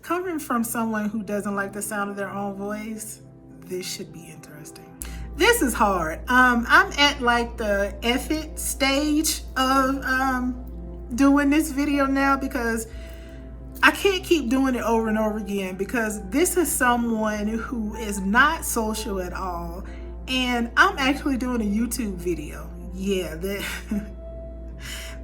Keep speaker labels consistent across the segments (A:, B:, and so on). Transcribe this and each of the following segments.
A: Coming from someone who doesn't like the sound of their own voice, this should be interesting. This is hard. I'm at like the effort stage of doing this video now because I can't keep doing it over and over again, because this is someone who is not social at all, and I'm actually doing a YouTube video. Yeah,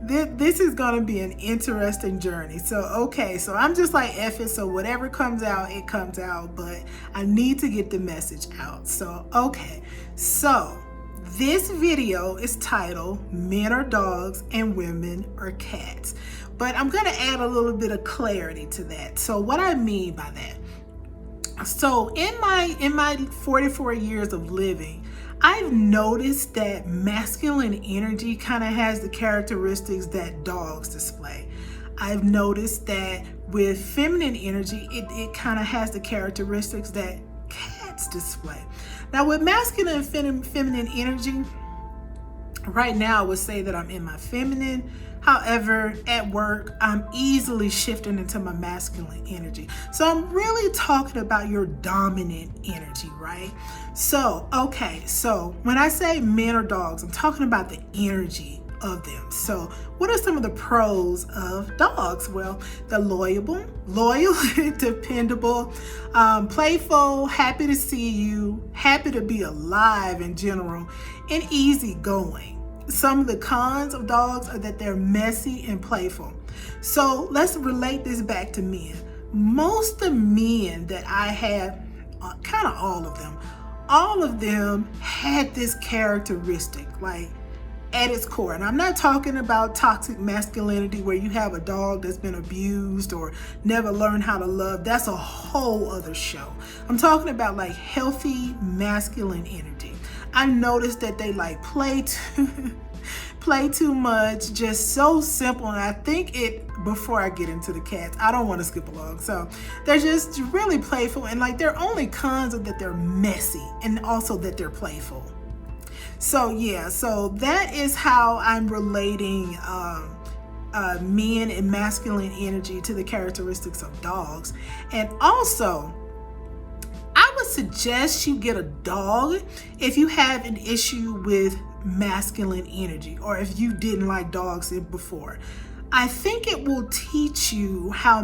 A: this is gonna be an interesting journey. So okay, so I'm just like F it, so whatever comes out, it comes out, but I need to get the message out. So okay, so this video is titled Men Are Dogs and Women Are Cats, but I'm gonna add a little bit of clarity to that. So what I mean by that, so in my 44 years of living, I've noticed that masculine energy kind of has the characteristics that dogs display. I've noticed that with feminine energy, it kind of has the characteristics that cats display. Now with masculine and feminine energy, right now I would say that I'm in my feminine. However, at work, I'm easily shifting into my masculine energy. So I'm really talking about your dominant energy, right? So, okay, so when I say men or dogs, I'm talking about the energy of them. So what are some of the pros of dogs? Well, they're loyal, dependable, playful, happy to see you, happy to be alive in general, and easygoing. Some of the cons of dogs are that they're messy and playful. So let's relate this back to men. Most of the men that I had, kind of all of them had this characteristic, like at its core. And I'm not talking about toxic masculinity where you have a dog that's been abused or never learned how to love. That's a whole other show. I'm talking about like healthy masculine energy. I noticed that they like play too much, just so simple. And I think before I get into the cats, I don't want to skip along. So they're just really playful, and like their only cons are that they're messy and also that they're playful. So yeah, so that is how I'm relating men and masculine energy to the characteristics of dogs. And also, I would suggest you get a dog if you have an issue with masculine energy, or if you didn't like dogs before. I think it will teach you how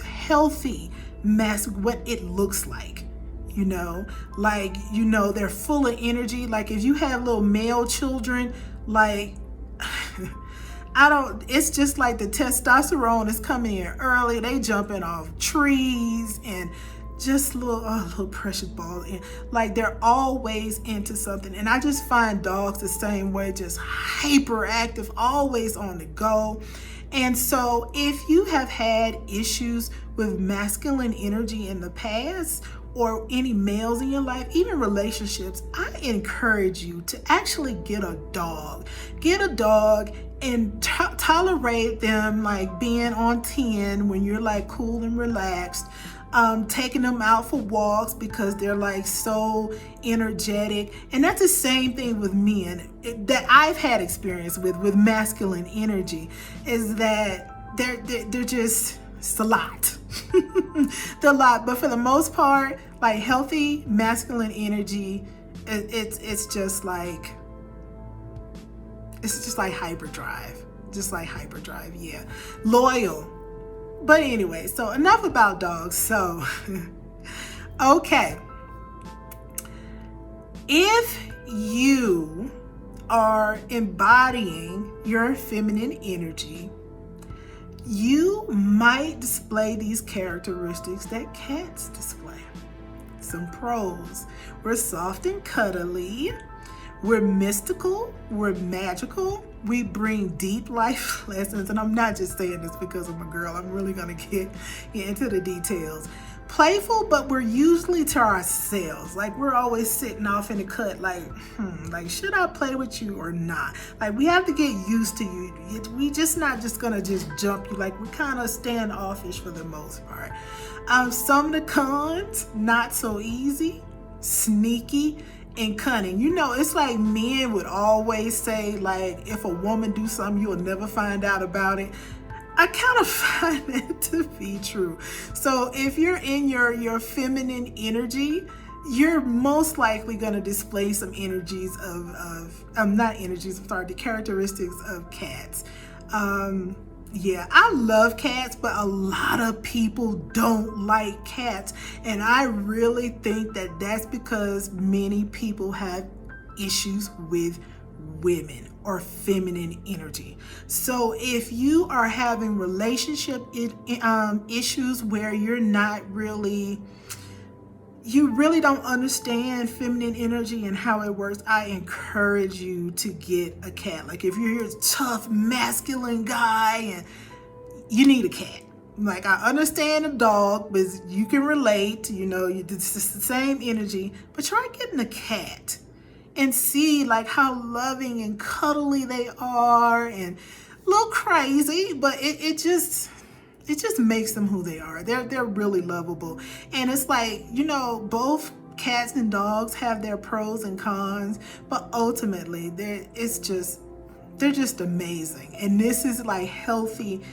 A: healthy what it looks like. You know, like, you know, they're full of energy. Like if you have little male children, like it's just like the testosterone is coming in early. They jumping off trees and just little precious balls. And like they're always into something. And I just find dogs the same way, just hyperactive, always on the go. And so if you have had issues with masculine energy in the past, or any males in your life, even relationships, I encourage you to actually get a dog. Get a dog and tolerate them like being on 10 when you're like cool and relaxed. Taking them out for walks because they're like so energetic. And that's the same thing with men that I've had experience with masculine energy, is that they're just, it's a lot. They're a lot, but for the most part, like healthy masculine energy, it's just like hyperdrive, yeah. Loyal. But anyway, so enough about dogs. So okay, if you are embodying your feminine energy, you might display these characteristics that cats display. Some pros: we're soft and cuddly, we're mystical, we're magical, we bring deep life lessons. And I'm not just saying this because I'm a girl, I'm really gonna get into the details. Playful, but we're usually to ourselves. Like we're always sitting off in the cut, like should I play with you or not? Like we have to get used to you. We just not just gonna just jump you. Like we kind of standoffish for the most part. Some of the cons: not so easy, sneaky, and cunning. You know, it's like men would always say, like, if a woman do something, you'll never find out about it. I kind of find that to be true. So if you're in your feminine energy, you're most likely going to display some energies the characteristics of cats. Yeah, I love cats, but a lot of people don't like cats. And I really think that that's because many people have issues with women or feminine energy. So if you are having relationship issues where you really don't understand feminine energy and how it works, I encourage you to get a cat. Like if you're a tough, masculine guy and you need a cat. Like I understand a dog, but you can relate, it's the same energy, but try getting a cat and see like how loving and cuddly they are, and a little crazy, but it just makes them who they are. They're really lovable. And it's like, both cats and dogs have their pros and cons, but ultimately they're just amazing. And this is like healthy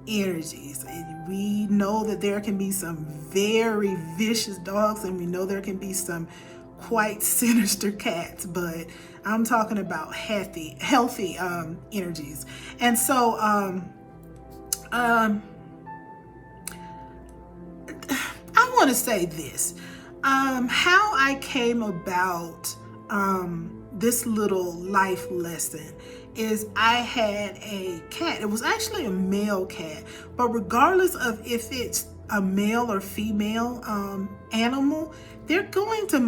A: energies. And we know that there can be some very vicious dogs, and we know there can be some quite sinister cats, but I'm talking about healthy energies. And so I want to say this, how I came about this little life lesson is I had a cat. It was actually a male cat, but regardless of if it's a male or female animal, they're going to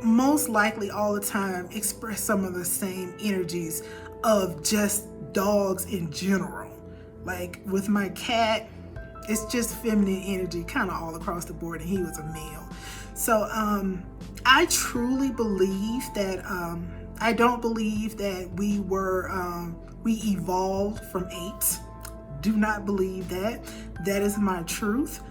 A: most likely all the time express some of the same energies of just dogs in general. Like with my cat, it's just feminine energy kind of all across the board, and he was a male. So I truly believe that I don't believe that we evolved from apes. Do not believe that. That is my truth.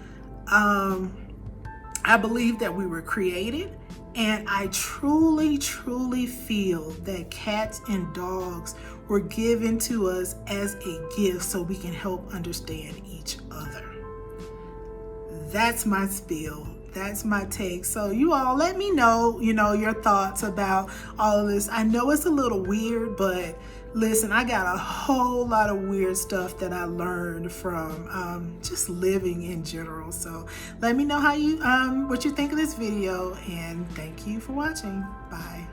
A: I believe that we were created, and I truly, truly feel that cats and dogs were given to us as a gift so we can help understand each other. That's my spiel. That's my take. So you all let me know, your thoughts about all of this. I know it's a little weird, but listen, I got a whole lot of weird stuff that I learned from just living in general. So let me know what you think of this video, and thank you for watching. Bye.